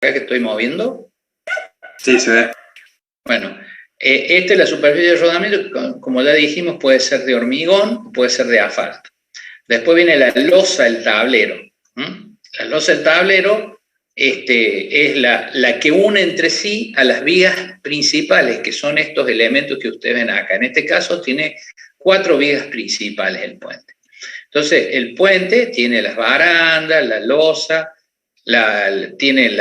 que estoy moviendo? Sí, se ve. Bueno, esta es la superficie de rodamiento, como ya dijimos, puede ser de hormigón, puede ser de asfalto. Después viene la losa del tablero. La losa del tablero es la que une entre sí a las vigas principales, que son estos elementos que ustedes ven acá. En este caso tiene 4 vigas principales el puente. Entonces, el puente tiene las barandas, la losa, tiene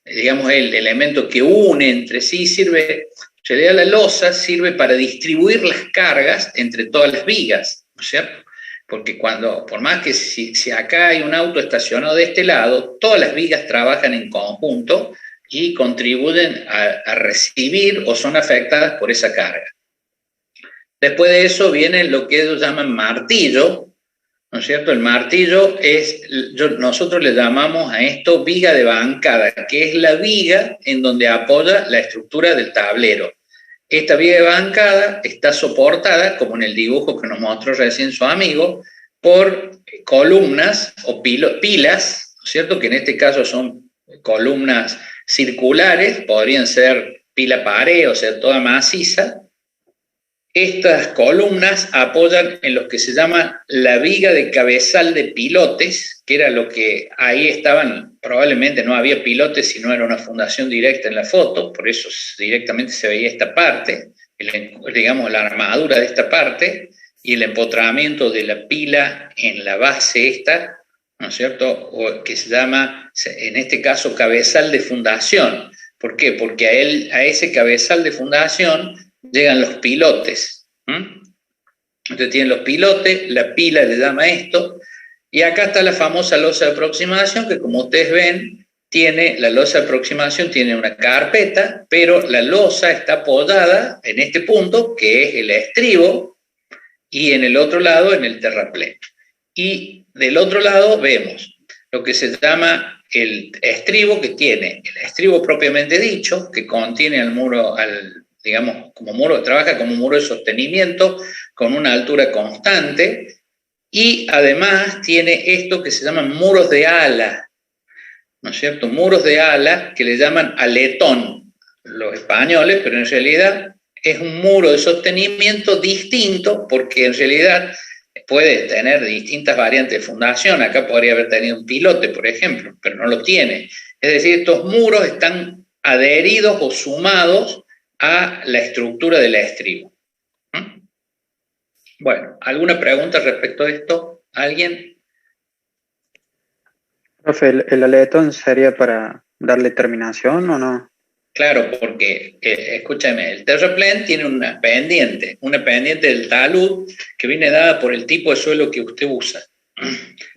digamos, el elemento que une entre sí, en realidad la losa sirve para distribuir las cargas entre todas las vigas, ¿no es cierto? Porque por más que si acá hay un auto estacionado de este lado, todas las vigas trabajan en conjunto y contribuyen a recibir o son afectadas por esa carga. Después de eso viene lo que ellos llaman martillo, ¿no es cierto? El martillo nosotros le llamamos a esto viga de bancada, que es la viga en donde apoya la estructura del tablero. Esta viga de bancada está soportada, como en el dibujo que nos mostró recién su amigo, por columnas o pilas, ¿no es cierto? Que en este caso son columnas circulares, podrían ser pila pared, o sea, toda maciza. Estas columnas apoyan en lo que se llama la viga de cabezal de pilotes, que era lo que ahí estaban, probablemente no había pilotes, sino era una fundación directa en la foto, por eso directamente se veía esta parte, digamos la armadura de esta parte, y el empotramiento de la pila en la base esta, ¿no es cierto?, o que se llama, en este caso, cabezal de fundación. ¿Por qué? Porque a ese cabezal de fundación llegan los pilotes. Entonces tienen los pilotes, la pila le llama esto, y acá está la famosa losa de aproximación, que como ustedes ven, la losa de aproximación tiene una carpeta, pero la losa está apoyada en este punto, que es el estribo, y en el otro lado, en el terraplén. Y del otro lado vemos lo que se llama el estribo, que tiene el estribo propiamente dicho, que contiene al muro, digamos, como muro, trabaja como muro de sostenimiento con una altura constante, y además tiene esto que se llaman muros de ala, ¿no es cierto? Muros de ala que le llaman aletón los españoles, pero en realidad es un muro de sostenimiento distinto, porque en realidad puede tener distintas variantes de fundación. Acá podría haber tenido un pilote, por ejemplo, pero no lo tiene. Es decir, estos muros están adheridos o sumados a la estructura del estribo. Bueno, ¿alguna pregunta respecto a esto? ¿Alguien? Profe, ¿el aletón sería para darle terminación o no? Claro, porque, escúchame, el terraplén tiene una pendiente del talud que viene dada por el tipo de suelo que usted usa.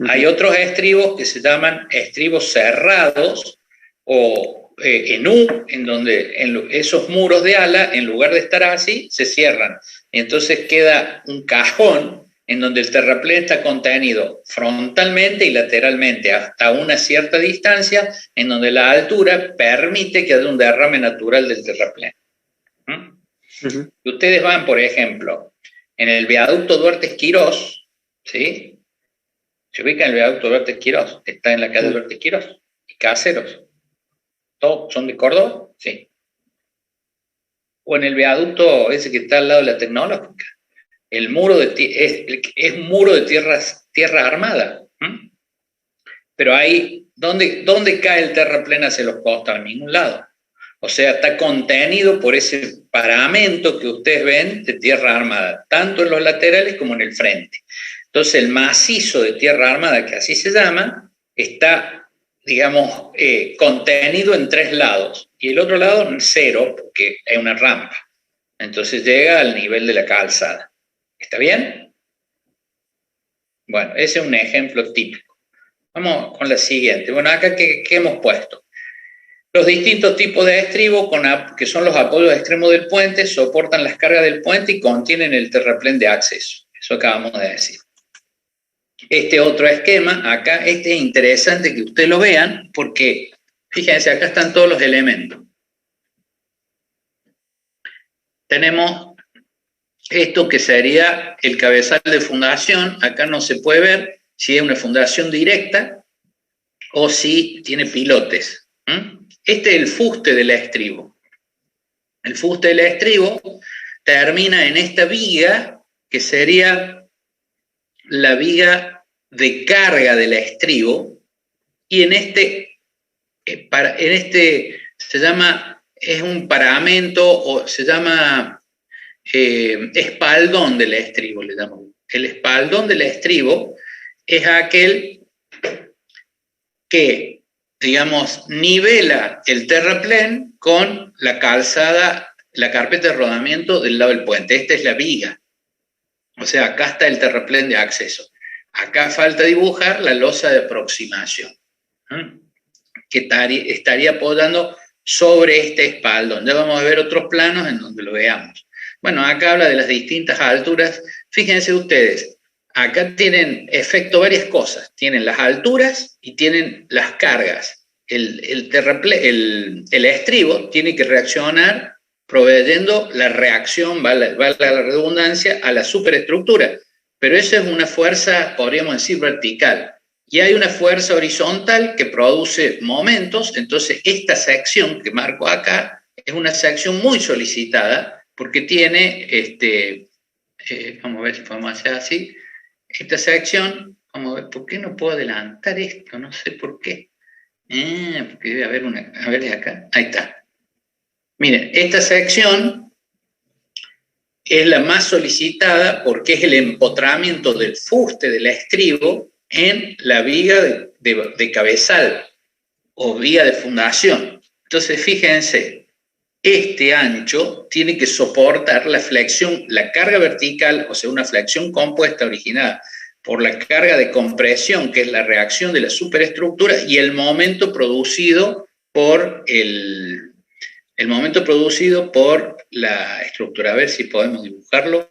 Hay otros estribos que se llaman estribos cerrados o en U, en donde esos muros de ala, en lugar de estar así, se cierran. Y entonces queda un cajón en donde el terraplén está contenido frontalmente y lateralmente hasta una cierta distancia, en donde la altura permite que haya un derrame natural del terraplén. Y ustedes van, por ejemplo, en el viaducto Duarte Esquirós, ¿sí? Se ubica en el viaducto Duarte Esquirós, está en la calle Duarte Esquirós, y Caseros. ¿Todos son de Córdoba? Sí. O en el viaducto ese que está al lado de la Tecnológica. El muro es un muro de tierra armada. Pero ahí, ¿dónde cae el terraplén hacia los costados? En ningún lado. O sea, está contenido por ese paramento que ustedes ven de tierra armada, tanto en los laterales como en el frente. Entonces, el macizo de tierra armada, que así se llama, está, digamos, contenido en 3 lados. Y el otro lado en 0, porque hay una rampa. Entonces llega al nivel de la calzada. ¿Está bien? Bueno, ese es un ejemplo típico. Vamos con la siguiente. Bueno, acá, ¿qué hemos puesto? Los distintos tipos de estribo, que son los apoyos extremos del puente, soportan las cargas del puente y contienen el terraplén de acceso. Eso acabamos de decir. Este otro esquema, acá, es interesante que ustedes lo vean, porque, fíjense, acá están todos los elementos. Tenemos esto que sería el cabezal de fundación. Acá no se puede ver si es una fundación directa o si tiene pilotes. Este es el fuste del estribo. El fuste del estribo termina en esta viga, que sería la viga de carga del estribo, y en este se llama, es un paramento, o se llama espaldón del estribo, le llamamos. El espaldón del estribo es aquel que, digamos, nivela el terraplén con la calzada, la carpeta de rodamiento del lado del puente. Esta es la viga. O sea, acá está el terraplén de acceso. Acá falta dibujar la losa de aproximación, que estaría apoyando sobre este espaldón. Ya vamos a ver otros planos en donde lo veamos. Bueno, acá habla de las distintas alturas. Fíjense ustedes, acá tienen efecto varias cosas. Tienen las alturas y tienen las cargas. El estribo tiene que reaccionar proveyendo la reacción, vale la redundancia, a la superestructura. Pero esa es una fuerza, podríamos decir, vertical. Y hay una fuerza horizontal que produce momentos. Entonces, esta sección que marco acá es una sección muy solicitada porque tiene, vamos a ver si podemos hacer así, esta sección, vamos a ver, ¿por qué no puedo adelantar esto? No sé por qué. Porque debe haber una, a ver, acá, ahí está. Miren, esta sección es la más solicitada porque es el empotramiento del fuste del estribo en la viga de cabezal o viga de fundación. Entonces, fíjense, este ancho tiene que soportar la flexión, la carga vertical, o sea, una flexión compuesta originada por la carga de compresión, que es la reacción de la superestructura, y el momento producido por la estructura. A ver si podemos dibujarlo.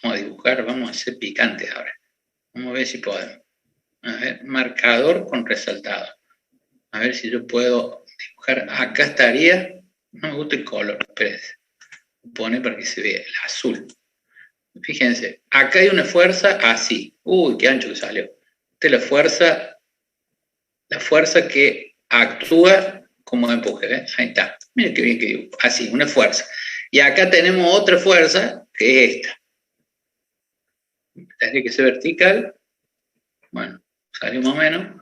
Vamos a hacer picantes ahora. Vamos a ver si podemos. A ver, marcador con resaltado. A ver si yo puedo dibujar. Acá estaría, no me gusta el color, espérense. Pone para que se vea el azul. Fíjense, acá hay una fuerza así. Uy, qué ancho que salió. Esta es la fuerza que actúa como empuje. Ahí está. Miren qué bien que dibujo. Así, una fuerza. Y acá tenemos otra fuerza, que es esta. Tendría que ser vertical. Bueno, salió más o menos.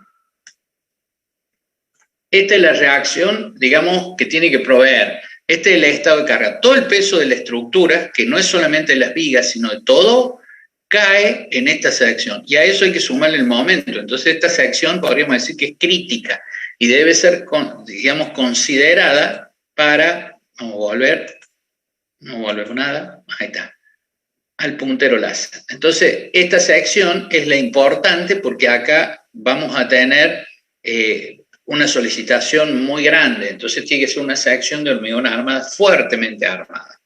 Esta es la reacción, digamos, que tiene que proveer. Este es el estado de carga. Todo el peso de la estructura, que no es solamente de las vigas, sino de todo, cae en esta sección. Y a eso hay que sumarle el momento. Entonces, esta sección podríamos decir que es crítica y debe ser, digamos, considerada para, no volver nada, ahí está, al puntero láser. Entonces, esta sección es la importante porque acá vamos a tener una solicitación muy grande. Entonces, tiene que ser una sección de hormigón armada fuertemente armada.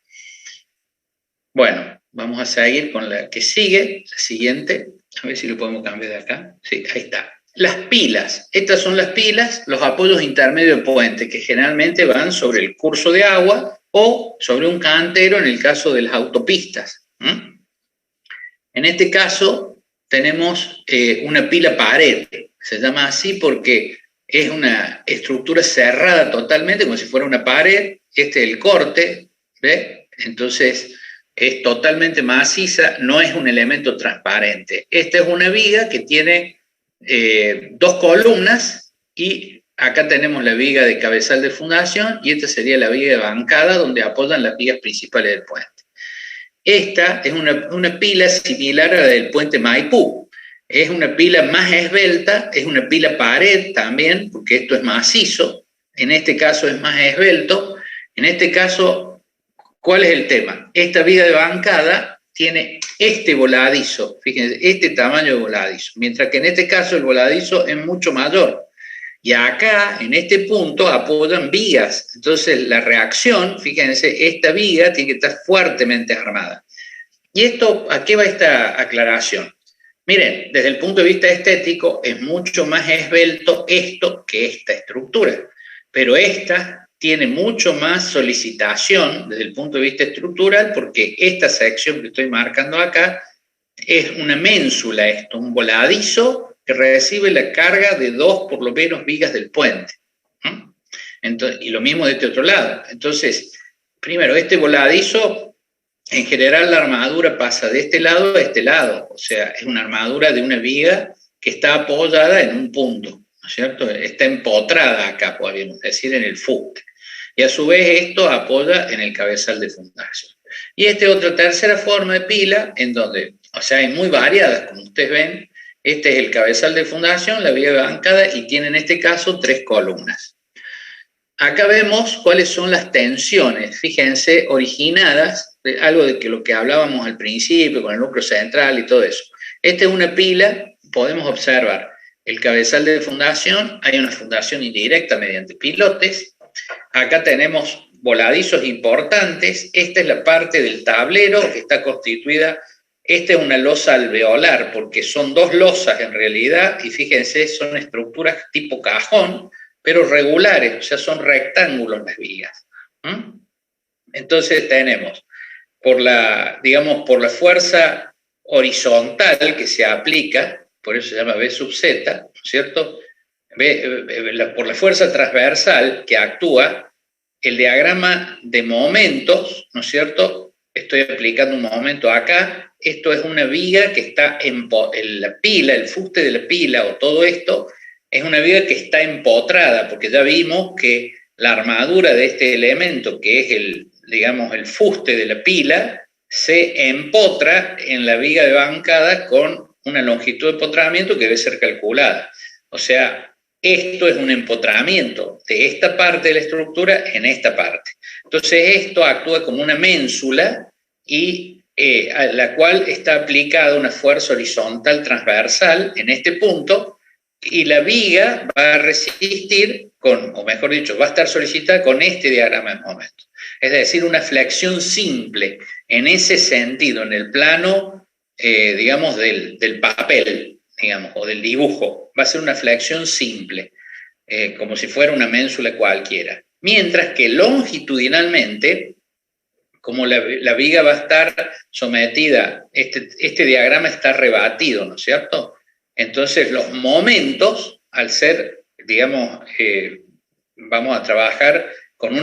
Bueno, vamos a seguir con la que sigue, la siguiente. A ver si lo podemos cambiar de acá. Sí, ahí está. Las pilas. Estas son las pilas, los apoyos intermedios de puente, que generalmente van sobre el curso de agua o sobre un cantero en el caso de las autopistas. En este caso tenemos una pila pared. Se llama así porque es una estructura cerrada totalmente, como si fuera una pared. Este es el corte, ¿ve? Entonces es totalmente maciza, no es un elemento transparente. Esta es una viga que tiene dos columnas y acá tenemos la viga de cabezal de fundación y esta sería la viga de bancada donde apoyan las vigas principales del puente. Esta es una pila similar a la del puente Maipú. Es una pila más esbelta, es una pila pared también, porque esto es macizo. En este caso es más esbelto. En este caso, ¿cuál es el tema? Esta viga de bancada tiene este voladizo, fíjense, este tamaño de voladizo, mientras que en este caso el voladizo es mucho mayor. Y acá, en este punto, apoyan vigas. Entonces, la reacción, fíjense, esta viga tiene que estar fuertemente armada. ¿Y esto, a qué va esta aclaración? Miren, desde el punto de vista estético, es mucho más esbelto esto que esta estructura. Pero esta tiene mucho más solicitación desde el punto de vista estructural porque esta sección que estoy marcando acá es una ménsula, esto, un voladizo que recibe la carga de dos, por lo menos, vigas del puente. Entonces, y lo mismo de este otro lado. Entonces, primero, este voladizo, en general la armadura pasa de este lado a este lado, o sea, es una armadura de una viga que está apoyada en un punto, ¿no es cierto? Está empotrada acá, podríamos decir, en el fuste. Y a su vez esto apoya en el cabezal de fundación. Y esta es otra tercera forma de pila, en donde, o sea, hay muy variadas, como ustedes ven. Este es el cabezal de fundación, la viga bancada, y tiene en este caso 3 columnas. Acá vemos cuáles son las tensiones, fíjense, originadas de algo de que lo que hablábamos al principio, con el núcleo central y todo eso. Esta es una pila, podemos observar el cabezal de fundación, hay una fundación indirecta mediante pilotes. Acá tenemos voladizos importantes, esta es la parte del tablero que está constituida, esta es una losa alveolar, porque son 2 losas en realidad, y fíjense, son estructuras tipo cajón, pero regulares, o sea, son rectángulos las vigas. Entonces tenemos, digamos, por la fuerza horizontal que se aplica, por eso se llama V sub Z, ¿no es cierto? Por la fuerza transversal que actúa, el diagrama de momentos, ¿no es cierto? Estoy aplicando un momento acá, esto es una viga que está en la pila, el fuste de la pila o todo esto, es una viga que está empotrada, porque ya vimos que la armadura de este elemento, que es digamos, el fuste de la pila, se empotra en la viga de bancada con una longitud de empotramiento que debe ser calculada. O sea, esto es un empotramiento de esta parte de la estructura en esta parte. Entonces esto actúa como una ménsula y a la cual está aplicada una fuerza horizontal transversal en este punto, y la viga va a resistir o mejor dicho, va a estar solicitada con este diagrama de momentos. Es decir, una flexión simple en ese sentido, en el plano, digamos, del papel, digamos, o del dibujo. Va a ser una flexión simple, como si fuera una ménsula cualquiera. Mientras que longitudinalmente, como la viga va a estar sometida, este diagrama está rebatido, ¿no es cierto? Entonces los momentos, al ser, digamos, vamos a trabajar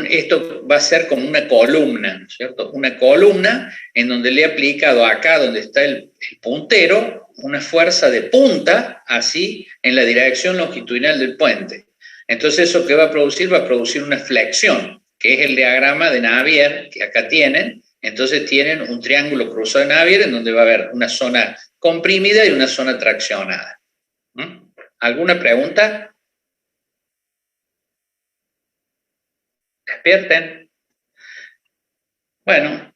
esto va a ser como una columna, ¿no es cierto? Una columna en donde le he aplicado acá, donde está el puntero, una fuerza de punta, así, en la dirección longitudinal del puente. Entonces eso que va a producir una flexión, que es el diagrama de Navier, que acá tienen. Entonces tienen un triángulo cruzado de Navier en donde va a haber una zona comprimida y una zona traccionada. ¿Alguna pregunta? Despierten. Bueno,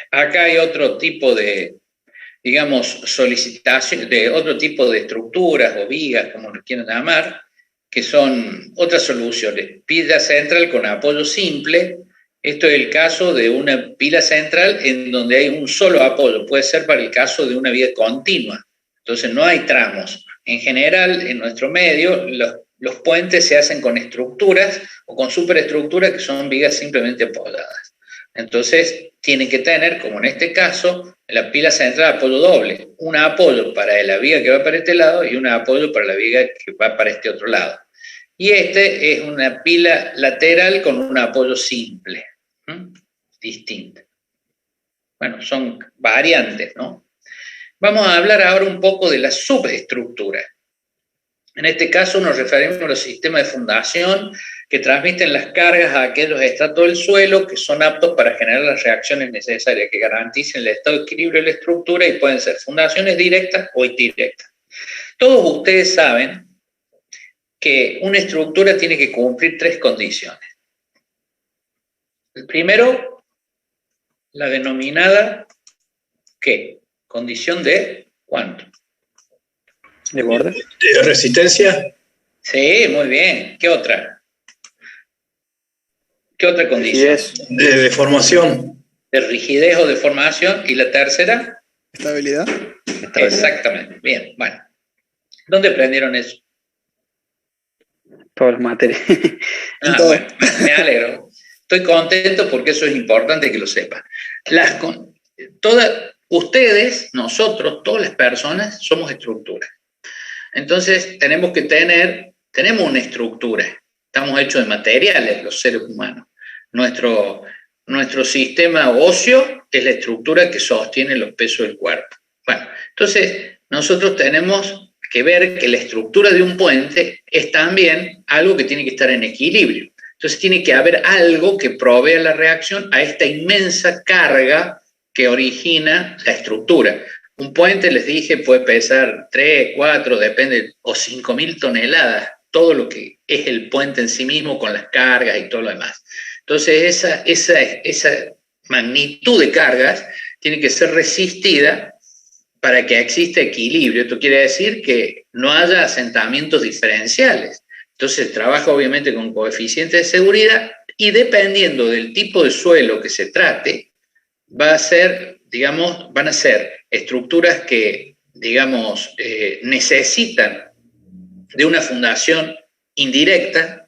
acá hay otro tipo de, digamos, solicitación, de otro tipo de estructuras o vigas, como lo quieran llamar, que son otras soluciones. Pila central con apoyo simple. Esto es el caso de una pila central en donde hay un solo apoyo. Puede ser para el caso de una viga continua. Entonces no hay tramos. En general, en nuestro medio, los puentes se hacen con estructuras o con superestructuras que son vigas simplemente apoyadas. Entonces tienen que tener, como en este caso, la pila central apoyo doble. Un apoyo para la viga que va para este lado y un apoyo para la viga que va para este otro lado. Y este es una pila lateral con un apoyo simple, distinta. Bueno, son variantes, ¿no? Vamos a hablar ahora un poco de la subestructura. En este caso nos referimos a los sistemas de fundación que transmiten las cargas a aquellos estratos del suelo que son aptos para generar las reacciones necesarias que garanticen el estado de equilibrio de la estructura y pueden ser fundaciones directas o indirectas. Todos ustedes saben que una estructura tiene que cumplir 3 condiciones. El primero, la denominada, ¿qué? Condición de ¿cuánto? ¿De borde? ¿De resistencia? Sí, muy bien. ¿Qué otra? ¿Qué otra condición? De deformación. De rigidez o deformación. ¿Y la tercera? Estabilidad. Exactamente. Bien, bueno. ¿Dónde aprendieron eso? Todas las materias. Bueno, me alegro. Estoy contento porque eso es importante que lo sepan. Ustedes, nosotros, todas las personas, somos estructuras. Entonces, tenemos una estructura, estamos hechos de materiales los seres humanos. Nuestro sistema óseo es la estructura que sostiene los pesos del cuerpo. Bueno, entonces nosotros tenemos que ver que la estructura de un puente es también algo que tiene que estar en equilibrio. Entonces tiene que haber algo que provea la reacción a esta inmensa carga que origina la estructura. Un puente, les dije, puede pesar 3, 4, depende, o 5.000 toneladas, todo lo que es el puente en sí mismo con las cargas y todo lo demás. Entonces esa magnitud de cargas tiene que ser resistida para que exista equilibrio. Esto quiere decir que no haya asentamientos diferenciales. Entonces trabaja obviamente con coeficientes de seguridad y dependiendo del tipo de suelo que se trate, van a ser estructuras que, necesitan de una fundación indirecta,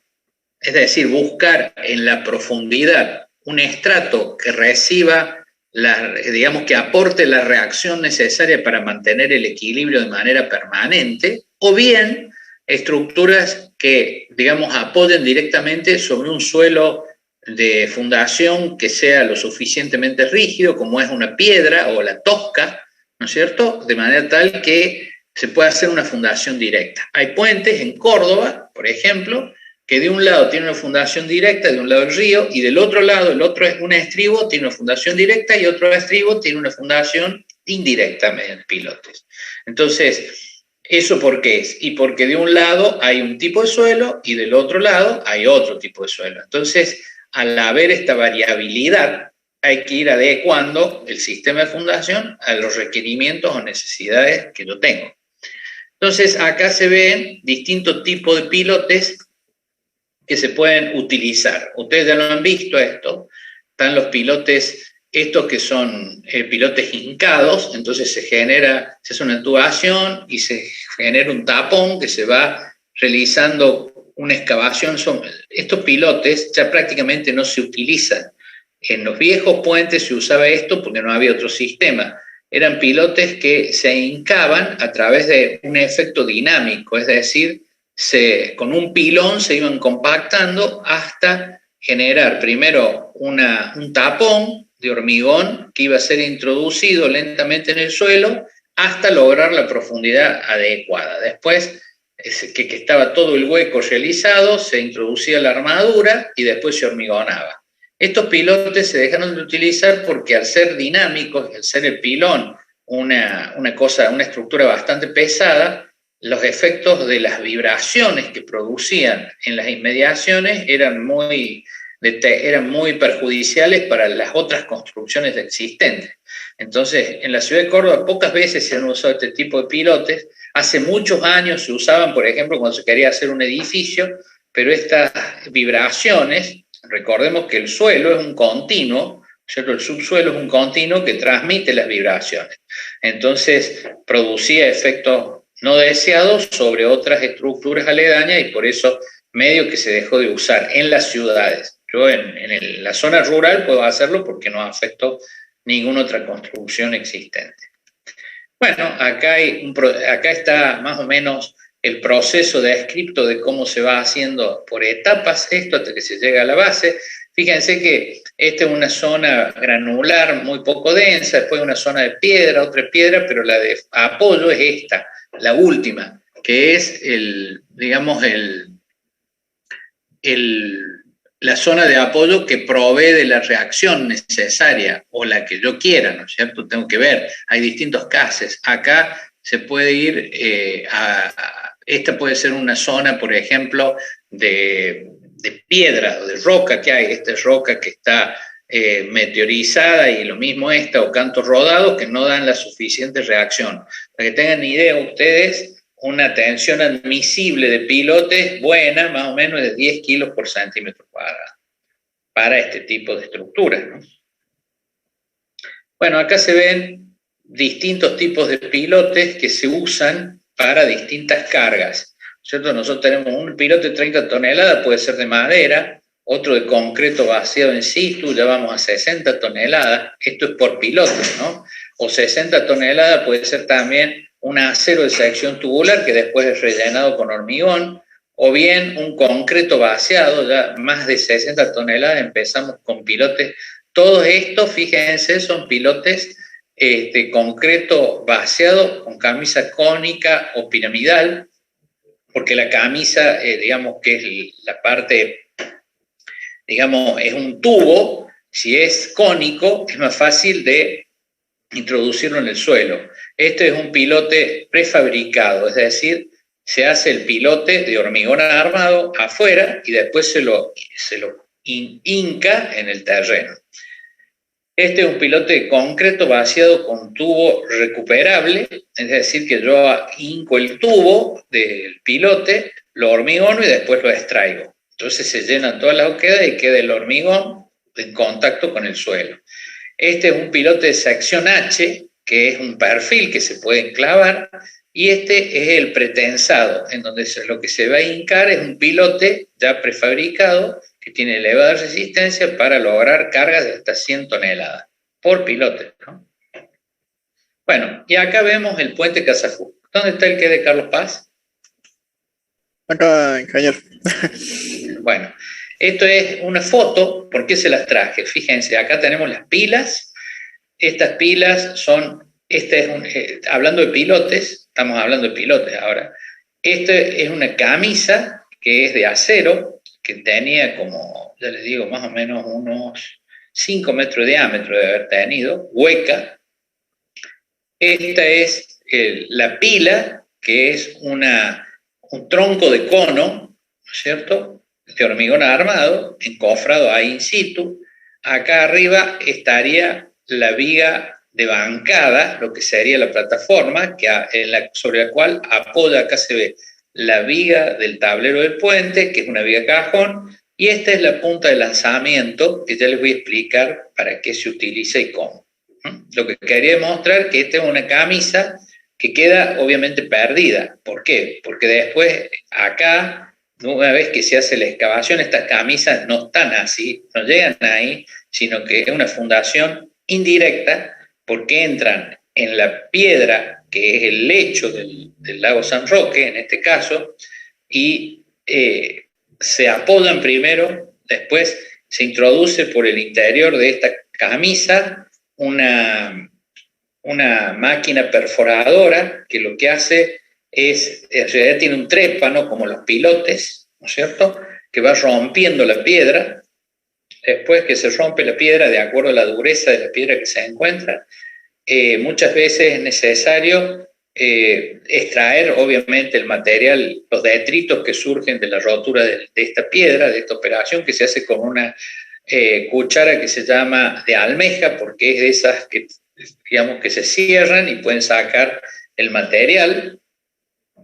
es decir, buscar en la profundidad un estrato que reciba, que aporte la reacción necesaria para mantener el equilibrio de manera permanente, o bien estructuras que, apoyen directamente sobre un suelo de fundación que sea lo suficientemente rígido, como es una piedra o la tosca, ¿no es cierto?, de manera tal que se pueda hacer una fundación directa. Hay puentes en Córdoba, por ejemplo, que de un lado tiene una fundación directa, de un lado el río, y del otro lado, el otro es un estribo, tiene una fundación directa, y otro estribo tiene una fundación indirecta mediante pilotes. Entonces, ¿eso por qué es? Y porque de un lado hay un tipo de suelo, y del otro lado hay otro tipo de suelo. Entonces, al haber esta variabilidad, hay que ir adecuando el sistema de fundación a los requerimientos o necesidades que yo tengo. Entonces, acá se ven distintos tipos de pilotes que se pueden utilizar. Ustedes ya lo han visto esto. Están los pilotes, estos que son pilotes hincados, entonces se hace una tubación y se genera un tapón que se va realizando una excavación. Estos pilotes ya prácticamente no se utilizan. En los viejos puentes se usaba esto porque no había otro sistema. Eran pilotes que se hincaban a través de un efecto dinámico, es decir, con un pilón se iban compactando hasta generar primero un tapón de hormigón que iba a ser introducido lentamente en el suelo hasta lograr la profundidad adecuada. Después que estaba todo el hueco realizado, se introducía la armadura y después se hormigonaba. Estos pilotes se dejaron de utilizar porque al ser dinámicos, al ser el pilón una estructura bastante pesada, los efectos de las vibraciones que producían en las inmediaciones eran muy perjudiciales para las otras construcciones existentes. Entonces, en la ciudad de Córdoba pocas veces se han usado este tipo de pilotes. Hace muchos años se usaban, por ejemplo, cuando se quería hacer un edificio, pero estas vibraciones, recordemos que el suelo es un continuo, ¿cierto? El subsuelo es un continuo que transmite las vibraciones. Entonces, producía efectos no deseados sobre otras estructuras aledañas y por eso medio que se dejó de usar en las ciudades. Yo en la zona rural puedo hacerlo porque no afectó ninguna otra construcción existente. Bueno, acá está más o menos el proceso descripto de cómo se va haciendo por etapas esto hasta que se llega a la base. Fíjense que esta es una zona granular muy poco densa, después una zona de piedra, otra piedra, pero la de apoyo es esta, la última, que es la zona de apoyo que provee de la reacción necesaria o la que yo quiera, ¿no es cierto? Tengo que ver, hay distintos casos. Acá se puede ir esta puede ser una zona, por ejemplo, de piedra o de roca que hay. Esta es roca que está meteorizada y lo mismo esta, o cantos rodados que no dan la suficiente reacción. Para que tengan idea ustedes, una tensión admisible de pilotes buena, más o menos de 10 kilos por centímetro cuadrado, para este tipo de estructuras, ¿no? Bueno, acá se ven distintos tipos de pilotes que se usan para distintas cargas, ¿cierto? Nosotros tenemos un pilote de 30 toneladas, puede ser de madera, otro de concreto vaciado in situ, ya vamos a 60 toneladas, esto es por pilote, ¿no? O 60 toneladas puede ser también un acero de sección tubular que después es rellenado con hormigón, o bien un concreto vaciado, ya más de 60 toneladas, empezamos con pilotes. Todos estos, fíjense, son pilotes concreto vaciado con camisa cónica o piramidal, porque la camisa, digamos que es la parte, digamos, es un tubo. Si es cónico, es más fácil de introducirlo en el suelo. Este es un pilote prefabricado, es decir, se hace el pilote de hormigón armado afuera y después se lo hinca en el terreno. Este es un pilote de concreto vaciado con tubo recuperable, es decir, que yo hinco el tubo del pilote, lo hormigono y después lo extraigo. Entonces se llenan todas las oquedades y queda el hormigón en contacto con el suelo. Este es un pilote de sección H, que es un perfil que se puede enclavar, y este es el pretensado, en donde lo que se va a hincar es un pilote ya prefabricado que tiene elevada resistencia para lograr cargas de hasta 100 toneladas por pilote, ¿no? Bueno, y acá vemos el puente Casafú. ¿Dónde está el que de Carlos Paz? Acá, ingeniero. Bueno, esto es una foto. ¿Por qué se las traje? Fíjense, acá tenemos las pilas. Estas pilas son, hablando de pilotes, estamos hablando de pilotes ahora. Esta es una camisa que es de acero, que tenía como, ya les digo, más o menos unos 5 metros de diámetro de haber tenido, hueca. Esta es la pila, que es un tronco de cono, ¿no es cierto?, de hormigón armado, encofrado ahí in situ. Acá arriba estaría la viga de bancada, lo que sería la plataforma, sobre la cual apoya, acá se ve, la viga del tablero del puente, que es una viga cajón, y esta es la punta de lanzamiento, que ya les voy a explicar para qué se utiliza y cómo. Lo que quería demostrar es que esta es una camisa que queda obviamente perdida. ¿Por qué? Porque después acá, una vez que se hace la excavación, estas camisas no están así, no llegan ahí, sino que es una fundación indirecta, porque entran en la piedra, que es el lecho del lago San Roque, en este caso, y se apodan primero, después se introduce por el interior de esta camisa una máquina perforadora que lo que hace es, en realidad tiene un trépano como los pilotes, ¿no es cierto?, que va rompiendo la piedra. Después que se rompe la piedra, de acuerdo a la dureza de la piedra que se encuentra, muchas veces es necesario extraer, obviamente, el material, los detritos que surgen de la rotura de esta piedra, de esta operación, que se hace con una cuchara que se llama de almeja, porque es de esas que, digamos, que se cierran y pueden sacar el material.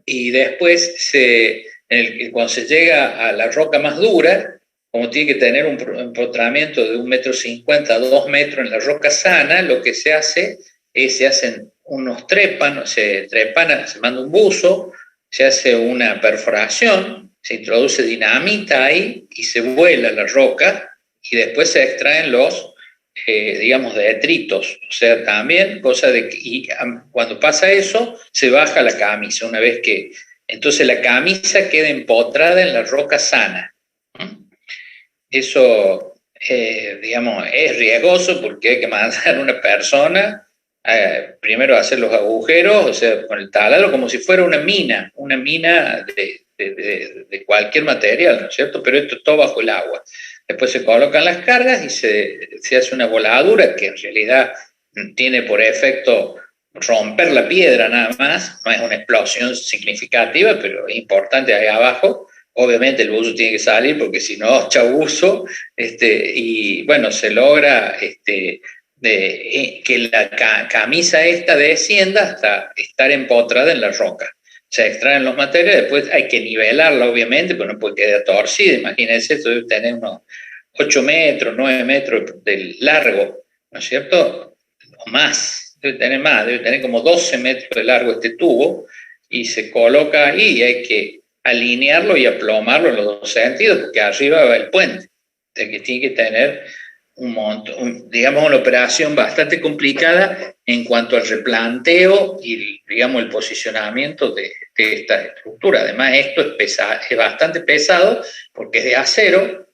Y después, cuando se llega a la roca más dura, como tiene que tener un empotramiento de 1,50 m a 2 metros en la roca sana, lo que se hace es, se hacen unos trépanos, se manda un buzo, se hace una perforación, se introduce dinamita ahí y se vuela la roca y después se extraen los, digamos, detritos. O sea, también, cuando pasa eso, se baja la camisa, una vez que, entonces la camisa queda empotrada en la roca sana. Eso, digamos, es riesgoso porque hay que mandar a una persona primero a hacer los agujeros, o sea, con el taladro, como si fuera una mina de cualquier material, ¿no es cierto? Pero esto es todo bajo el agua. Después se colocan las cargas y se hace una voladura que en realidad tiene por efecto romper la piedra nada más, no es una explosión significativa, pero es importante ahí abajo. Obviamente el buzo tiene que salir porque si no, chau buzo, y bueno, se logra que la camisa esta descienda hasta estar empotrada en la roca. Se extraen los materiales, después hay que nivelarla obviamente, pero no puede quedar torcida. Imagínense, esto debe tener unos 8 metros, 9 metros de largo, ¿no es cierto? O más, debe tener como 12 metros de largo este tubo, y se coloca ahí y hay que alinearlo y aplomarlo en los dos sentidos, porque arriba va el puente, de que tiene que tener digamos, una operación bastante complicada en cuanto al replanteo y, digamos, el posicionamiento de esta estructura. Además, esto es bastante pesado porque es de acero,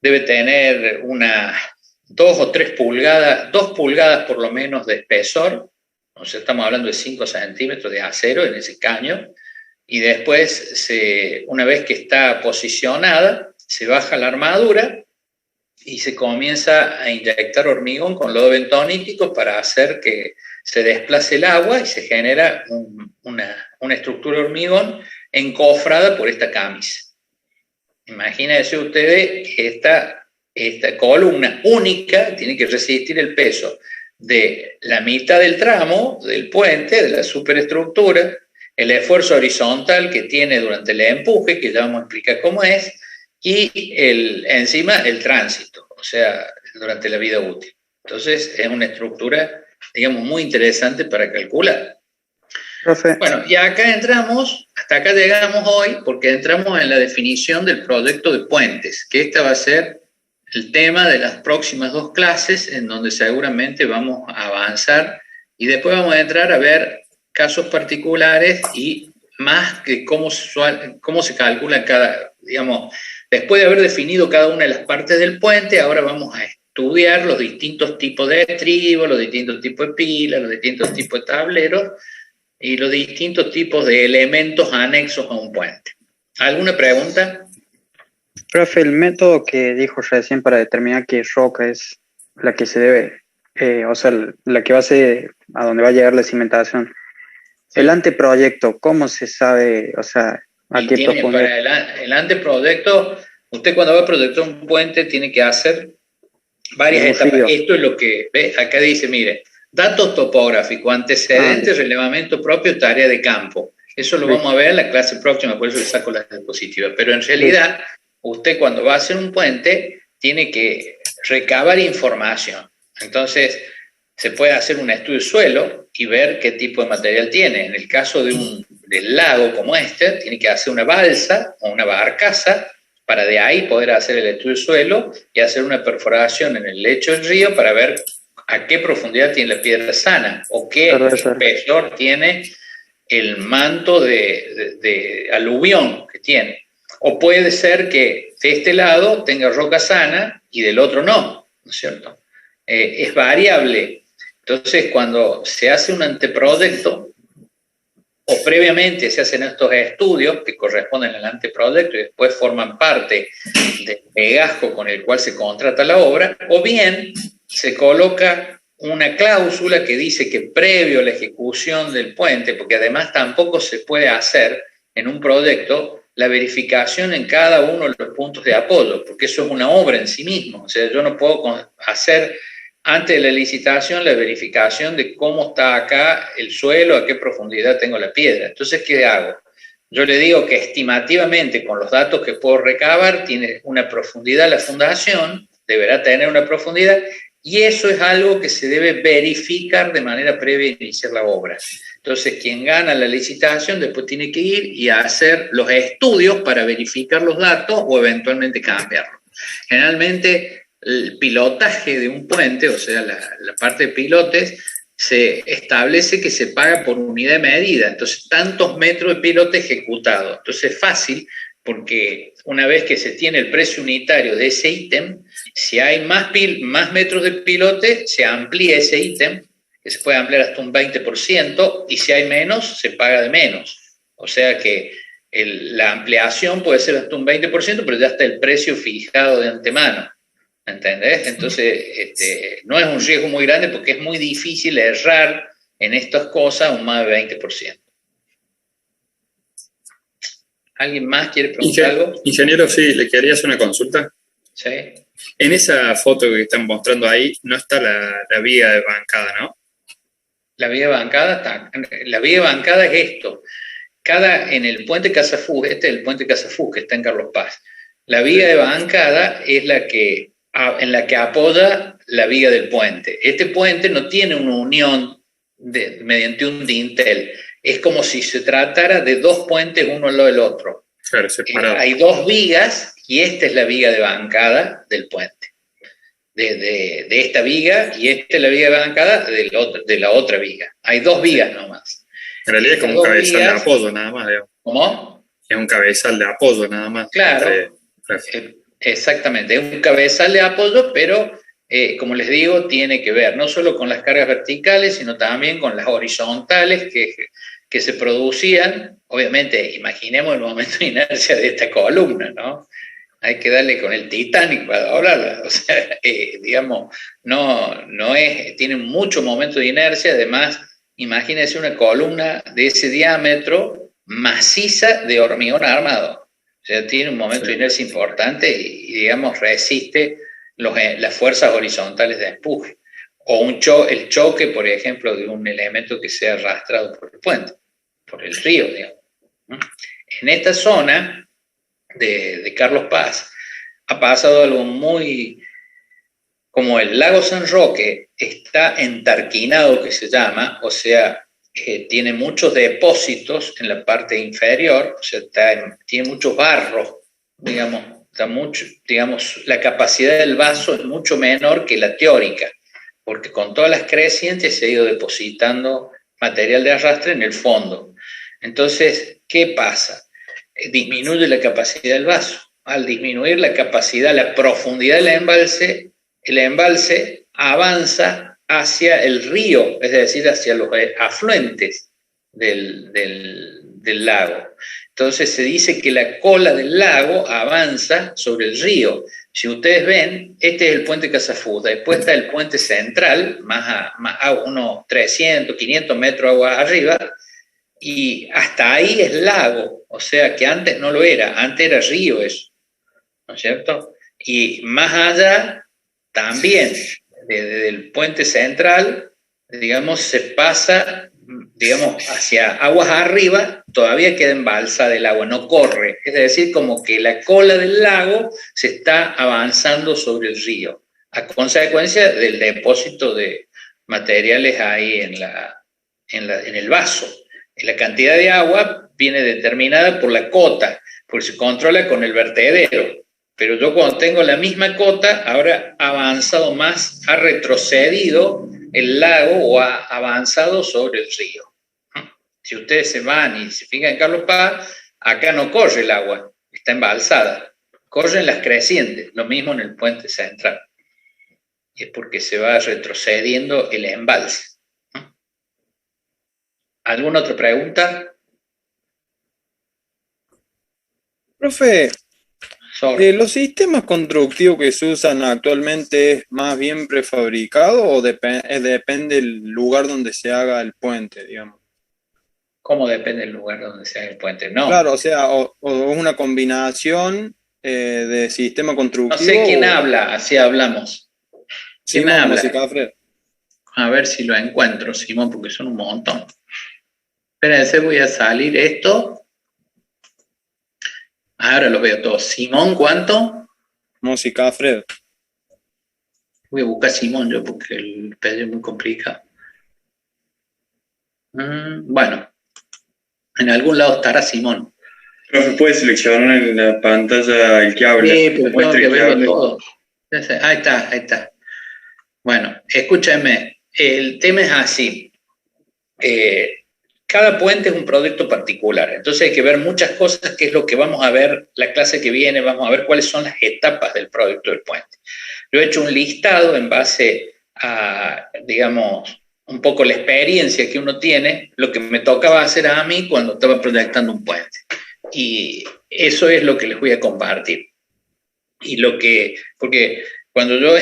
debe tener unas 2 o 3 pulgadas, 2 pulgadas por lo menos de espesor, o sea, estamos hablando de 5 centímetros de acero en ese caño, y después, una vez que está posicionada, se baja la armadura y se comienza a inyectar hormigón con lodo bentonítico para hacer que se desplace el agua y se genera una estructura de hormigón encofrada por esta camisa. Imagínense ustedes que esta columna única tiene que resistir el peso de la mitad del tramo del puente, de la superestructura, el esfuerzo horizontal que tiene durante el empuje, que ya vamos a explicar cómo es, y encima el tránsito, o sea, durante la vida útil. Entonces es una estructura, digamos, muy interesante para calcular. Profe. Bueno, y acá entramos, hasta acá llegamos hoy, porque entramos en la definición del proyecto de puentes, que esta va a ser el tema de las próximas 2 clases, en donde seguramente vamos a avanzar, y después vamos a entrar a ver casos particulares y más que cómo se calcula cada, digamos, después de haber definido cada una de las partes del puente, ahora vamos a estudiar los distintos tipos de estribos, los distintos tipos de pilas, los distintos tipos de tableros y los distintos tipos de elementos anexos a un puente. ¿Alguna pregunta? Profe, el método que dijo recién para determinar qué roca es la que se debe, o sea, la que va a ser a donde va a llegar la cimentación. Sí. El anteproyecto, ¿cómo se sabe, o sea, a qué profundidad? Para el anteproyecto, usted cuando va a proyectar un puente tiene que hacer varias etapas. Esto es lo que, ¿ve? Acá dice, mire, datos topográficos, antecedentes, relevamiento propio, tarea de campo. Eso lo vamos a ver en la clase próxima, por eso le saco las diapositivas. Pero en realidad, usted cuando va a hacer un puente, tiene que recabar información. Entonces, se puede hacer un estudio de suelo y ver qué tipo de material tiene. En el caso del lago como este, tiene que hacer una balsa o una barcaza para de ahí poder hacer el estudio de suelo y hacer una perforación en el lecho del río para ver a qué profundidad tiene la piedra sana o qué espesor tiene el manto de aluvión que tiene. O puede ser que de este lado tenga roca sana y del otro no, ¿no es cierto? Es variable. Entonces, cuando se hace un anteproyecto, o previamente se hacen estos estudios que corresponden al anteproyecto y después forman parte del legajo con el cual se contrata la obra, o bien se coloca una cláusula que dice que previo a la ejecución del puente, porque además tampoco se puede hacer en un proyecto la verificación en cada uno de los puntos de apoyo, porque eso es una obra en sí mismo. O sea, yo no puedo hacer antes de la licitación la verificación de cómo está acá el suelo, a qué profundidad tengo la piedra. Entonces, ¿qué hago? Yo le digo que estimativamente, con los datos que puedo recabar, tiene una profundidad la fundación, deberá tener una profundidad, y eso es algo que se debe verificar de manera previa a iniciar la obra. Entonces, quien gana la licitación después tiene que ir y hacer los estudios para verificar los datos o eventualmente cambiarlos. Generalmente, el pilotaje de un puente, o sea, la parte de pilotes, se establece que se paga por unidad de medida. Entonces, tantos metros de pilote ejecutado. Entonces, es fácil porque una vez que se tiene el precio unitario de ese ítem, si hay más metros de pilote, se amplía ese ítem, que se puede ampliar hasta un 20%, y si hay menos, se paga de menos. O sea que la ampliación puede ser hasta un 20%, pero ya está el precio fijado de antemano. ¿Entendés? Entonces, no es un riesgo muy grande porque es muy difícil errar en estas cosas un más de 20%. ¿Alguien más quiere preguntar algo? Ingeniero, sí, le quería hacer una consulta. Sí. En esa foto que están mostrando ahí, no está la viga de bancada, ¿no? La viga de bancada está. La viga de bancada es esto. En el puente Casafú, este es el puente Casafú que está en Carlos Paz. La viga de bancada es en la que apoya la viga del puente. Este puente no tiene una unión mediante un dintel. Es como si se tratara de 2 puentes uno al lado del otro. Claro, separado. Hay 2 vigas y esta es la viga de bancada del puente. De esta viga y esta es la viga de bancada de la otra viga. Hay 2 vigas nomás. En realidad es como un cabezal de apoyo nada más, digamos. ¿Cómo? Es un cabezal de apoyo nada más. Claro, exactamente, es un cabezal de apoyo, pero como les digo, tiene que ver no solo con las cargas verticales, sino también con las horizontales que se producían. Obviamente, imaginemos el momento de inercia de esta columna, ¿no? Hay que darle con el Titanic para doblarla. O sea, digamos, no es, tiene mucho momento de inercia. Además, imagínense una columna de ese diámetro maciza de hormigón armado. O sea, tiene un momento de inercia importante y digamos, resiste las fuerzas horizontales de empuje. O el choque, por ejemplo, de un elemento que sea arrastrado por el puente, por el río, digamos. En esta zona de Carlos Paz ha pasado algo muy, como el lago San Roque está entarquinado, que se llama, o sea, tiene muchos depósitos en la parte inferior, o sea, tiene mucho barro, digamos, la capacidad del vaso es mucho menor que la teórica, porque con todas las crecientes se ha ido depositando material de arrastre en el fondo. Entonces, ¿qué pasa? Disminuye la capacidad del vaso. Al disminuir la capacidad, la profundidad del embalse, el embalse avanza hacia el río, es decir, hacia los afluentes del lago. Entonces se dice que la cola del lago avanza sobre el río. Si ustedes ven, este es el puente Casafuta, después está el puente central, más a unos 300, 500 metros agua arriba, y hasta ahí es lago, o sea que antes no lo era, antes era río eso, ¿no es cierto? Y más allá, también, desde el puente central, digamos, se pasa, digamos, hacia aguas arriba, todavía queda embalsada el agua, no corre, es decir, como que la cola del lago se está avanzando sobre el río, a consecuencia del depósito de materiales ahí en el vaso. La cantidad de agua viene determinada por la cota, porque se controla con el vertedero. Pero yo cuando tengo la misma cota, ahora ha avanzado más, ha retrocedido el lago o ha avanzado sobre el río. Si ustedes se van y se fijan en Carlos Paz, acá no corre el agua, está embalsada. Corren las crecientes, lo mismo en el puente central. Y es porque se va retrocediendo el embalse. ¿Alguna otra pregunta? Profe, ¿los sistemas constructivos que se usan actualmente es más bien prefabricado o depende del lugar donde se haga el puente, digamos? ¿Cómo depende del lugar donde se haga el puente? No. Claro, o sea, o una combinación de sistema constructivo. No sé quién habla, así hablamos. ¿Quién habla? Musicafred. A ver si lo encuentro, Simón, porque son un montón. Espérense, voy a salir esto. Ahora los veo todos. Simón, ¿cuánto? Musicafred. Voy a buscar Simón yo porque el pedido es muy complicado. Bueno, en algún lado estará Simón. Profe, puede seleccionar en la pantalla el que habla. Sí, pero tengo que verlo todo. Ahí está. Bueno, escúchenme, el tema es así. Cada puente es un proyecto particular, entonces hay que ver muchas cosas, que es lo que vamos a ver la clase que viene, vamos a ver cuáles son las etapas del proyecto del puente. Yo he hecho un listado en base a, digamos, un poco la experiencia que uno tiene, lo que me tocaba hacer a mí cuando estaba proyectando un puente. Y eso es lo que les voy a compartir. Porque cuando yo,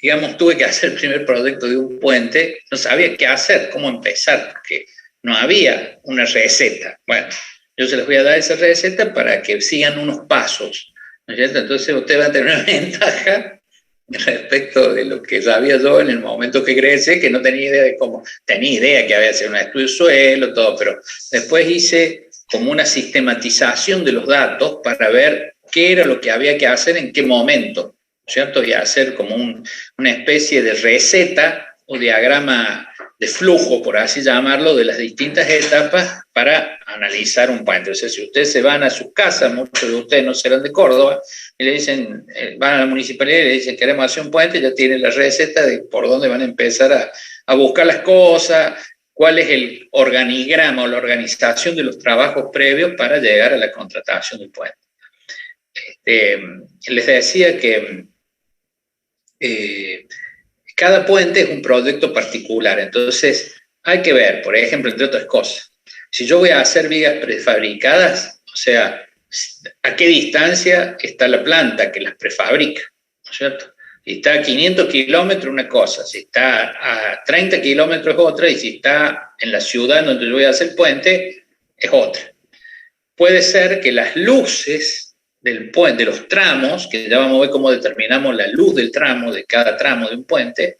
digamos, tuve que hacer el primer proyecto de un puente, no sabía qué hacer, cómo empezar, porque no había una receta. Bueno, yo se les voy a dar esa receta para que sigan unos pasos, ¿no es cierto? Entonces ustedes van a tener una ventaja respecto de lo que sabía yo en el momento que crecí, que no tenía idea de cómo, tenía idea que había que hacer un estudio de suelo, todo, pero después hice como una sistematización de los datos para ver qué era lo que había que hacer en qué momento, ¿cierto? Y hacer como una especie de receta o diagrama de flujo, por así llamarlo, de las distintas etapas para analizar un puente. O sea, si ustedes se van a sus casas, muchos de ustedes no serán de Córdoba, y le dicen, van a la municipalidad y le dicen, queremos hacer un puente, ya tienen la receta de por dónde van a empezar a buscar las cosas, cuál es el organigrama o la organización de los trabajos previos para llegar a la contratación del puente. Les decía que cada puente es un proyecto particular, entonces hay que ver, por ejemplo, entre otras cosas, si yo voy a hacer vigas prefabricadas, o sea, ¿a qué distancia está la planta que las prefabrica? ¿No es cierto? Si está a 500 kilómetros, una cosa, si está a 30 kilómetros es otra, y si está en la ciudad donde yo voy a hacer puente, es otra. Puede ser que las luces del puente, de los tramos, que ya vamos a ver cómo determinamos la luz del tramo, de cada tramo de un puente,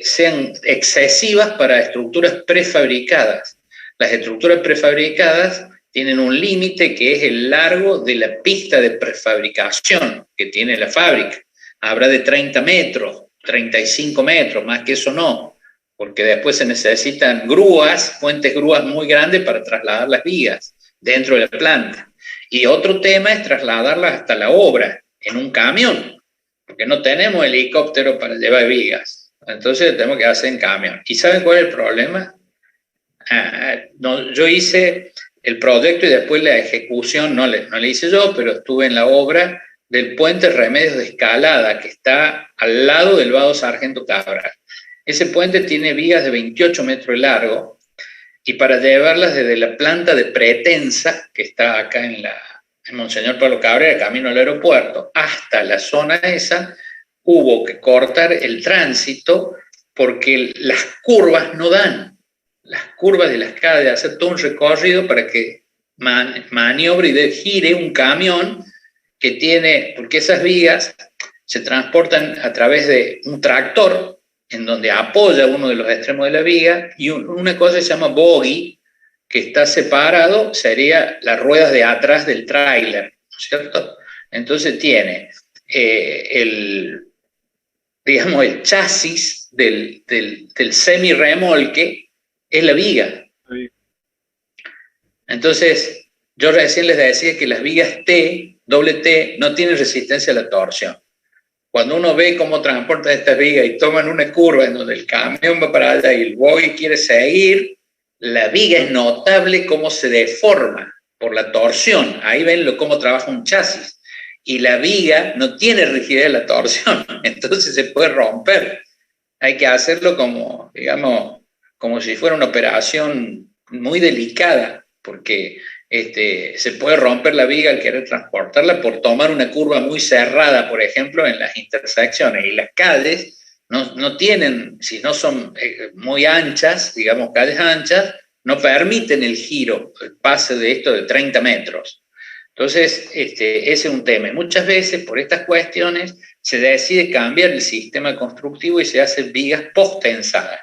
sean excesivas para estructuras prefabricadas. Las estructuras prefabricadas tienen un límite que es el largo de la pista de prefabricación que tiene la fábrica. Habrá de 30 metros, 35 metros, más que eso no, porque después se necesitan grúas, puentes grúas muy grandes para trasladar las vigas dentro de la planta. Y otro tema es trasladarlas hasta la obra en un camión, porque no tenemos helicóptero para llevar vigas. Entonces tenemos que hacer en camión. ¿Y saben cuál es el problema? No, yo hice el proyecto y después la ejecución, no le hice yo, pero estuve en la obra del puente Remedios de Escalada, que está al lado del vado Sargento Cabral. Ese puente tiene vigas de 28 metros de largo, y para llevarlas desde la planta de Pretensa, que está acá en Monseñor Pablo Cabrera, camino al aeropuerto, hasta la zona esa, hubo que cortar el tránsito porque las curvas no dan. Las curvas de las calles, hacer todo un recorrido para que maniobre y gire un camión que tiene, porque esas vigas se transportan a través de un tractor en donde apoya uno de los extremos de la viga, y una cosa se llama bogie, que está separado, sería las ruedas de atrás del tráiler, ¿no es cierto? Entonces tiene el chasis del semi-remolque es la viga. Entonces, yo recién les decía que las vigas doble T, no tienen resistencia a la torsión. Cuando uno ve cómo transportan estas vigas y toman una curva en donde el camión va para allá y el bogie quiere seguir, la viga es notable cómo se deforma por la torsión. Ahí ven cómo trabaja un chasis. Y la viga no tiene rigidez de la torsión, entonces se puede romper. Hay que hacerlo como, digamos, como si fuera una operación muy delicada, porque se puede romper la viga al querer transportarla por tomar una curva muy cerrada, por ejemplo, en las intersecciones. Y las calles no tienen, si no son muy anchas, digamos calles anchas, no permiten el giro, el pase de esto de 30 metros. Entonces, ese es un tema. Muchas veces, por estas cuestiones, se decide cambiar el sistema constructivo y se hacen vigas postensadas.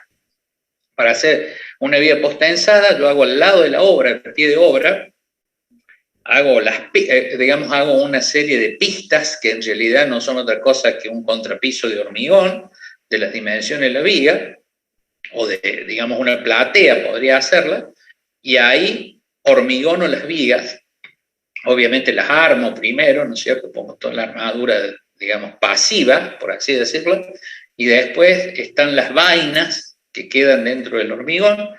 Para hacer una viga postensada, yo hago al lado de la obra, al pie de obra, hago una serie de pistas que en realidad no son otra cosa que un contrapiso de hormigón de las dimensiones de la viga, o de, digamos, una platea podría hacerla, y ahí hormigono las vigas. Obviamente las armo primero, ¿no es cierto? Pongo toda la armadura, digamos, pasiva, por así decirlo, y después están las vainas que quedan dentro del hormigón.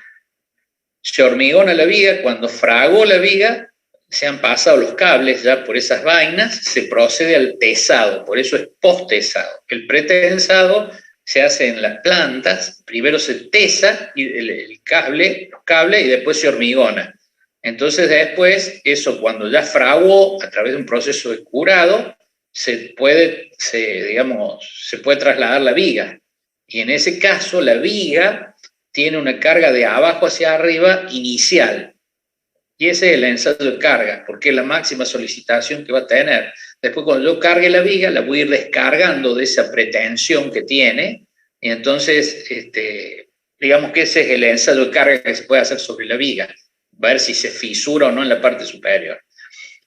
Se hormigona la viga, cuando fragó la viga, se han pasado los cables ya por esas vainas, se procede al tesado, por eso es posttesado. El pretensado se hace en las plantas, primero se tesa los cables y después se hormigona. Entonces después, eso cuando ya fraguó a través de un proceso de curado, se puede trasladar la viga. Y en ese caso la viga tiene una carga de abajo hacia arriba inicial. Y ese es el ensayo de carga, porque es la máxima solicitación que va a tener. Después cuando yo cargue la viga, la voy a ir descargando de esa pretensión que tiene, y entonces, digamos que ese es el ensayo de carga que se puede hacer sobre la viga, ver si se fisura o no en la parte superior.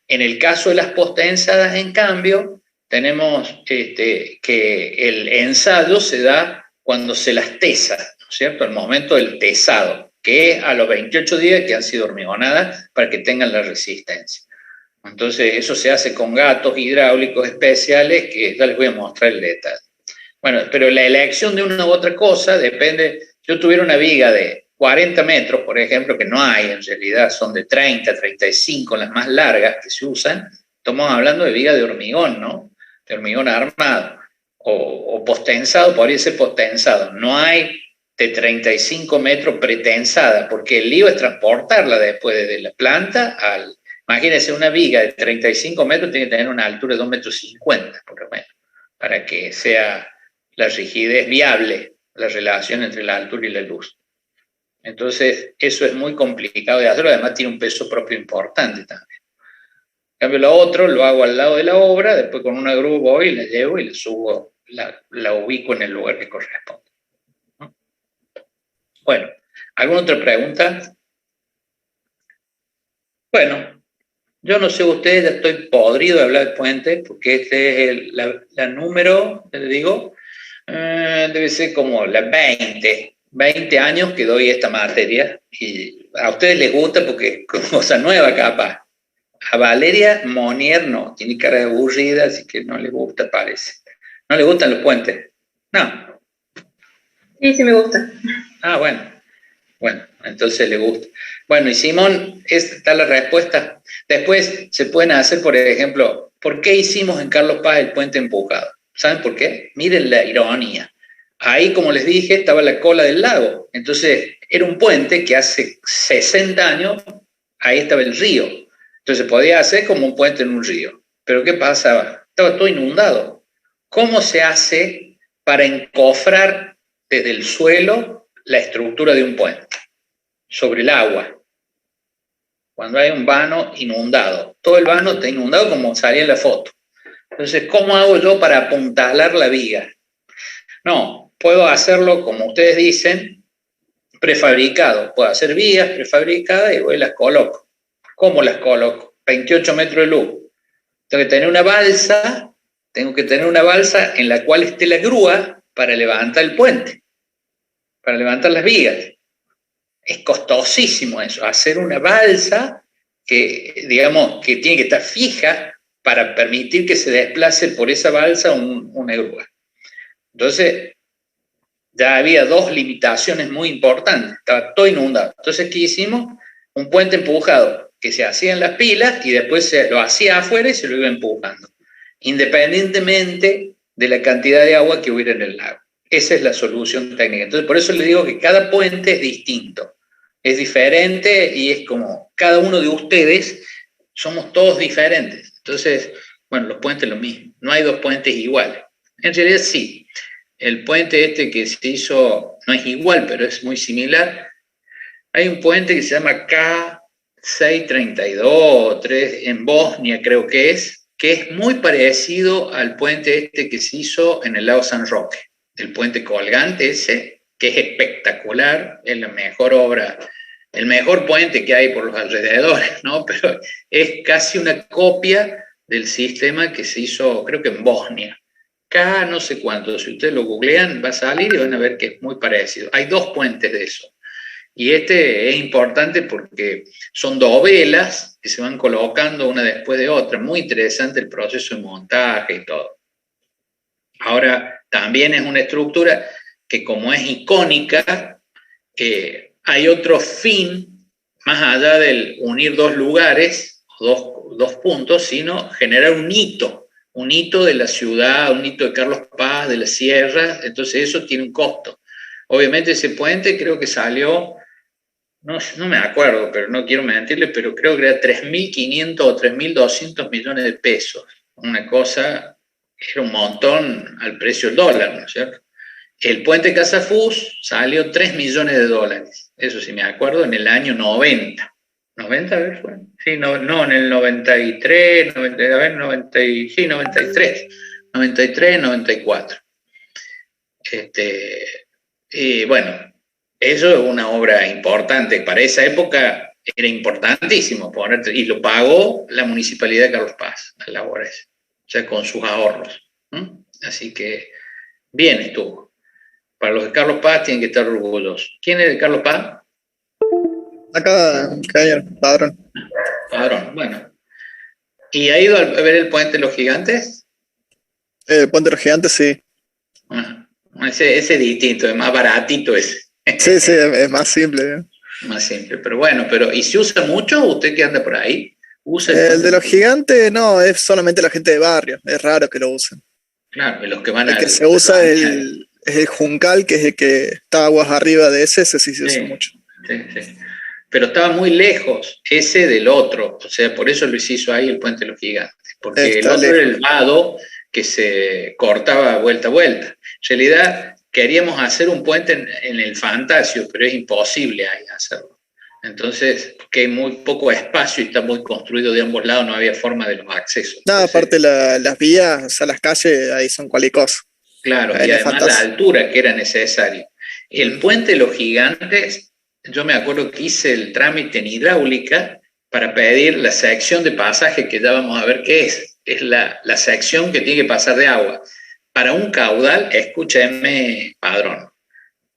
En el caso de las postensadas, en cambio, tenemos que el ensayo se da cuando se las tesa, ¿no es cierto? El momento del tesado, que es a los 28 días que han sido hormigonadas para que tengan la resistencia. Entonces, eso se hace con gatos hidráulicos especiales que ya les voy a mostrar el detalle. Bueno, pero la elección de una u otra cosa depende. Yo tuviera una viga de 40 metros, por ejemplo, que no hay en realidad, son de 30, 35, las más largas que se usan, estamos hablando de viga de hormigón, ¿no? De hormigón armado, o postensado, podría ser postensado. No hay de 35 metros pretensada, porque el lío es transportarla después de la planta al... Imagínense, una viga de 35 metros tiene que tener una altura de 2,50 metros, por lo menos, para que sea la rigidez viable, la relación entre la altura y la luz. Entonces, eso es muy complicado de hacerlo, además tiene un peso propio importante también. En cambio, lo otro lo hago al lado de la obra, después con una grúa voy y la llevo y la subo, la ubico en el lugar que corresponde. ¿No? Bueno, ¿alguna otra pregunta? Bueno, yo no sé ustedes, ya estoy podrido de hablar de puente, porque este es la número, les digo, debe ser como la 20 años que doy esta materia, y a ustedes les gusta porque es cosa nueva capaz. A Valeria Monier no, tiene cara de aburrida, así que no le gusta, parece. ¿No le gustan los puentes? No. Sí, me gusta. Ah, bueno, entonces le gusta. Bueno, y Simón, esta está la respuesta. Después se pueden hacer, por ejemplo, ¿por qué hicimos en Carlos Paz el puente empujado? ¿Saben por qué? Miren la ironía. Ahí, como les dije, estaba la cola del lago. Entonces, era un puente que hace 60 años, ahí estaba el río. Entonces, podía hacer como un puente en un río. Pero ¿qué pasaba? Estaba todo inundado. ¿Cómo se hace para encofrar desde el suelo la estructura de un puente? Sobre el agua. Cuando hay un vano inundado. Todo el vano está inundado como salía en la foto. Entonces, ¿cómo hago yo para apuntalar la viga? No, puedo hacerlo, como ustedes dicen, prefabricado. Puedo hacer vigas prefabricadas y voy y las coloco. ¿Cómo las coloco? 28 metros de luz. Tengo que tener una balsa en la cual esté la grúa para levantar el puente, para levantar las vigas. Es costosísimo eso, hacer una balsa que, digamos, que tiene que estar fija para permitir que se desplace por esa balsa una grúa. Entonces, ya había dos limitaciones muy importantes, estaba todo inundado. Entonces, ¿qué hicimos? Un puente empujado, que se hacía en las pilas y después se lo hacía afuera y se lo iba empujando, independientemente de la cantidad de agua que hubiera en el lago. Esa es la solución técnica. Entonces, por eso les digo que cada puente es distinto, es diferente y es como cada uno de ustedes, somos todos diferentes. Entonces, bueno, los puentes lo mismo, no hay dos puentes iguales. En realidad sí, el puente este que se hizo no es igual, pero es muy similar. Hay un puente que se llama K632 o 3 en Bosnia, creo que es muy parecido al puente este que se hizo en el lago San Roque, el puente colgante ese, que es espectacular, es la mejor obra, el mejor puente que hay por los alrededores, ¿no? Pero es casi una copia del sistema que se hizo, creo que en Bosnia. K no sé cuánto, si ustedes lo googlean va a salir y van a ver que es muy parecido. Hay dos puentes de eso. Y este es importante porque son dovelas que se van colocando una después de otra. Muy interesante el proceso de montaje y todo. Ahora, también es una estructura que como es icónica, hay otro fin, más allá del unir dos lugares, dos puntos, sino generar un hito de la ciudad, un hito de Carlos Paz, de la sierra. Entonces eso tiene un costo. Obviamente ese puente creo que salió... No me acuerdo, pero no quiero mentirle, pero creo que era 3.500 o 3.200 millones de pesos. Una cosa, era un montón al precio del dólar, ¿no es cierto? El puente Casafús salió 3 millones de dólares, eso sí me acuerdo, en el año 90. ¿90 a ver fue? Sí, no, en el 93, 93, 94. Y bueno, eso es una obra importante. Para esa época era importantísimo ponerte, y lo pagó la Municipalidad de Carlos Paz, a la obra esa, o sea, con sus ahorros. Así que bien estuvo. Para los de Carlos Paz tienen que estar orgullosos. ¿Quién es de Carlos Paz? Acá hay Padrón. Padrón, bueno. ¿Y ha ido a ver el puente de los gigantes? El puente de los gigantes, sí. Ese es distinto, es más baratito ese. Sí, es más simple. ¿No? Más simple, pero bueno, ¿y se usa mucho? ¿Usted que anda por ahí? ¿Usa El de los gigantes, no, es solamente la gente de barrio. Es raro que lo usen. Claro, y los que van El que se usa es el Juncal, que es el que está aguas arriba de ese sí se usa mucho. Sí. Pero estaba muy lejos ese del otro, o sea, por eso lo hizo ahí el Puente de los Gigantes, porque el otro era el vado que se cortaba vuelta a vuelta. En realidad queríamos hacer un puente en el Fantasio, pero es imposible ahí hacerlo. Entonces, porque hay muy poco espacio y está muy construido de ambos lados, no había forma de los accesos. No, aparte las vías, o sea, las calles ahí son cualquier cosa. Claro, y además la altura que era necesaria. El Puente de los Gigantes, yo me acuerdo que hice el trámite en hidráulica para pedir la sección de pasaje, que ya vamos a ver qué es. Es la sección que tiene que pasar de agua. Para un caudal, escúcheme, padrón,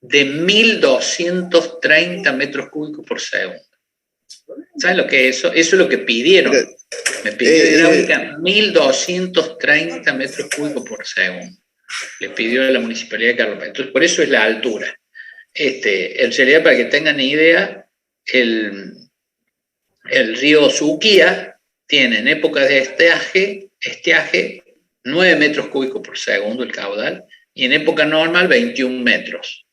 de 1.230 metros cúbicos por segundo. ¿Saben lo que es eso? Eso es lo que pidieron. Me pidió hidráulica 1.230 metros cúbicos por segundo. Le pidió a la Municipalidad de Carlos Paz. Entonces, por eso es la altura. En realidad, para que tengan idea, el río Suquía tiene en época de estiaje 9 metros cúbicos por segundo el caudal, y en época normal 21 metros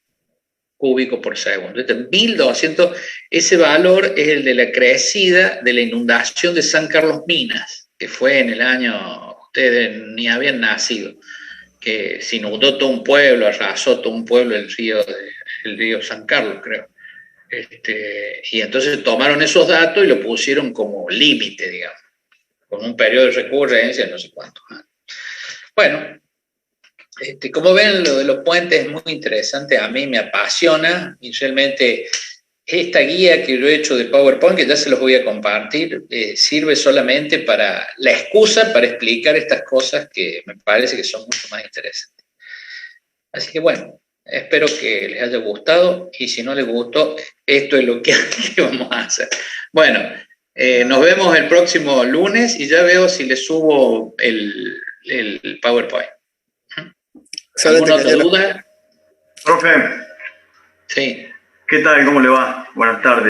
cúbicos por segundo. Entonces, 1.200, ese valor es el de la crecida de la inundación de San Carlos Minas, que fue en el año, ustedes ni habían nacido, que se inundó todo un pueblo, arrasó todo un pueblo el río San Carlos, creo. Y entonces tomaron esos datos y lo pusieron como límite, digamos, con un periodo de recurrencia, no sé cuánto. Bueno, como ven, lo de los puentes es muy interesante, a mí me apasiona, y realmente esta guía que yo he hecho de PowerPoint, que ya se los voy a compartir, sirve solamente para la excusa para explicar estas cosas que me parece que son mucho más interesantes. Así que bueno, espero que les haya gustado, y si no les gustó, esto es lo que vamos a hacer. Bueno, nos vemos el próximo lunes y ya veo si les subo el PowerPoint. ¿Alguna otra duda? Profe. Sí. ¿Qué tal? ¿Cómo le va? Buenas tardes.